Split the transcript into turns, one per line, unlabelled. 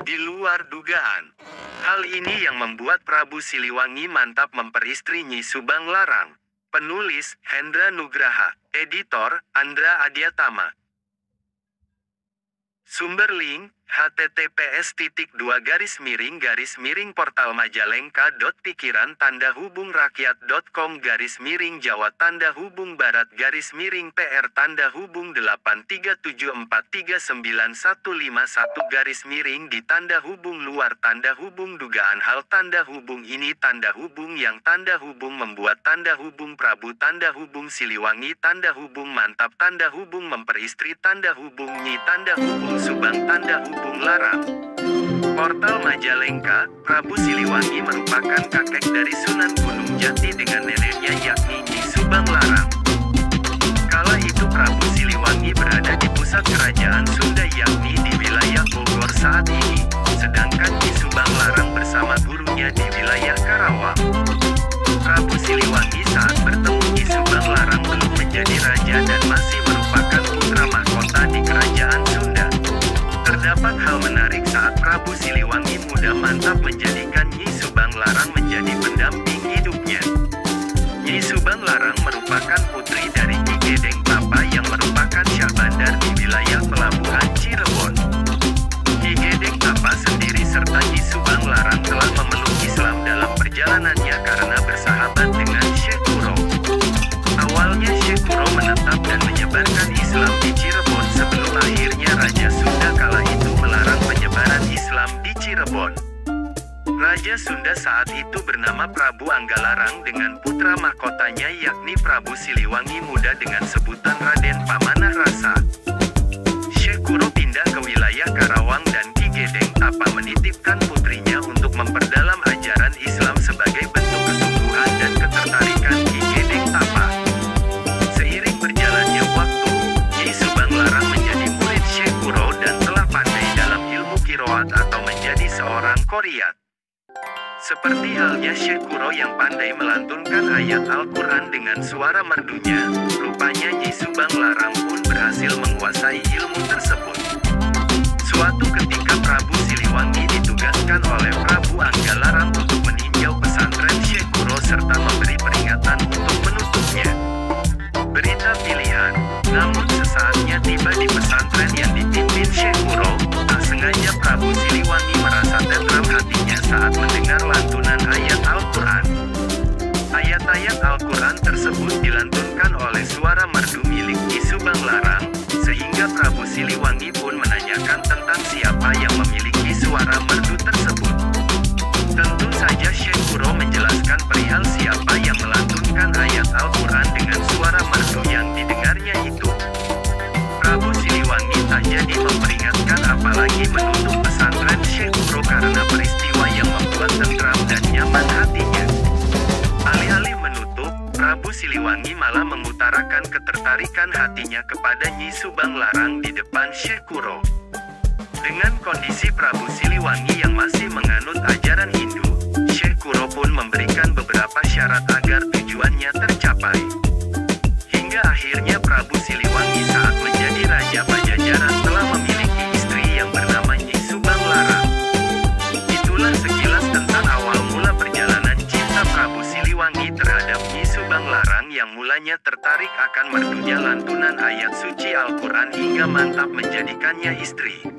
Di luar dugaan. Hal ini yang membuat Prabu Siliwangi mantap memperistri Nyi Subang Larang. Penulis, Hendra Nugraha. Editor, Andra Adiatama. Sumber link, https://jawa-hubung-.pikiran-hubung-barat-miring-jawa-hubung ini tanda hubung yang tanda hubung membuat tanda hubung Prabu tanda hubung Siliwangi tanda hubung mantap tanda hubung memperistri tanda hubung Nyi tanda hubung Subang tanda hubung Larang. Portal Majalengka, Prabu Siliwangi merupakan kakek dari Sunan Gunung Jati dengan neneknya yakni Nyi Subang Larang. Kala itu Prabu Siliwangi berada di pusat kerajaan Sunda yakni di wilayah Bogor saat ini, sedangkan Nyi Subang Larang bersama gurunya di wilayah Karawang. Prabu Siliwangi saat bertemu Nyi Subang Larang belum menjadi raja dan masih merupakan putra mahkota di kerajaan Sunda. Terdapat hal menarik saat Prabu Siliwangi muda mantap menjadikan Nyi Subang Larang menjadi pendamping hidupnya. Nyi Subang Larang merupakan putri dari Ki Gedeng Tapa yang merupakan syah bandar di wilayah pelabuhan Cirebon. Ki Gedeng Tapa sendiri serta Nyi Subang Larang telah memeluk Islam dalam perjalanannya karena bersahabat dengan Syekh Kuro. Awalnya Syekh Kuro menetap dan menyebarkan Islam di Cirebon sebelum akhirnya Raja Sunda kala itu melarang penyebaran Islam di Cirebon. Raja Sunda saat itu bernama Prabu Anggalarang dengan putra mahkotanya yakni Prabu Siliwangi muda dengan sebutan Raden Pamanah Rasa. Syekh Kuro pindah ke wilayah Karawang dan Ki Gedeng Tapa menitipkan putrinya untuk memperdalam ajaran Islam sebagai bentuk kesungguhan dan ketertarikan Ki Gedeng Tapa. Seiring berjalannya waktu, Nyi Subang Larang menjadi murid Syekh Kuro dan telah pandai dalam ilmu kiroat atau menjadi seorang qoriat. Seperti halnya Syekh Kuro yang pandai melantunkan ayat Al-Quran dengan suara merdunya, rupanya Nyi Subang Larang pun berhasil menguasai ilmu tersebut. Suatu ketika Prabu Siliwangi ditugaskan oleh Prabu Anggalarang untuk meninjau pesantren Syekh Kuro serta memberi peringatan untuk menutupnya. Berita pilihan, namun sesaatnya tiba di pesantren yang dipimpin Syekh Kuro, tak sengaja Prabu Siliwangi merasa tentram hatinya saat mendengar lantunan ayat Al-Quran. Ayat-ayat Al-Quran tersebut dilantunkan oleh suara merdu milik Nyi Subang Larang, sehingga Prabu Siliwangi pun menanyakan tentang siapa yang memiliki suara merdu tersebut. Tentu saja Syekh Kuro menjelaskan perihal siapa yang melantunkan ayat Al-Quran dengan suara merdu yang didengarnya itu. Prabu Siliwangi tak jadi memperingatkan apalagi menutup pesantren Syekh Kuro karena peristiwa yang membuat tentram dan nyaman hatinya. Alih-alih menutup, Prabu Siliwangi malah mengutarakan ketertarikan hatinya kepada Nyi Subang Larang di depan Syekh Kuro. Dengan kondisi Prabu Siliwangi yang masih menganut ajaran Hindu, Syekh Kuro pun memberikan beberapa syarat agar tujuannya tercapai. Hingga akhirnya Prabu Siliwangi saat menjadi Raja Pajajaran telah memiliki istri yang bernama Nyi Subang Larang. Itulah sekilas tentang awal mula perjalanan cinta Prabu Siliwangi terhadap Nyi Subang Larang yang mulanya tertarik akan merdunya lantunan ayat suci Al-Quran hingga mantap menjadikannya istri. *****.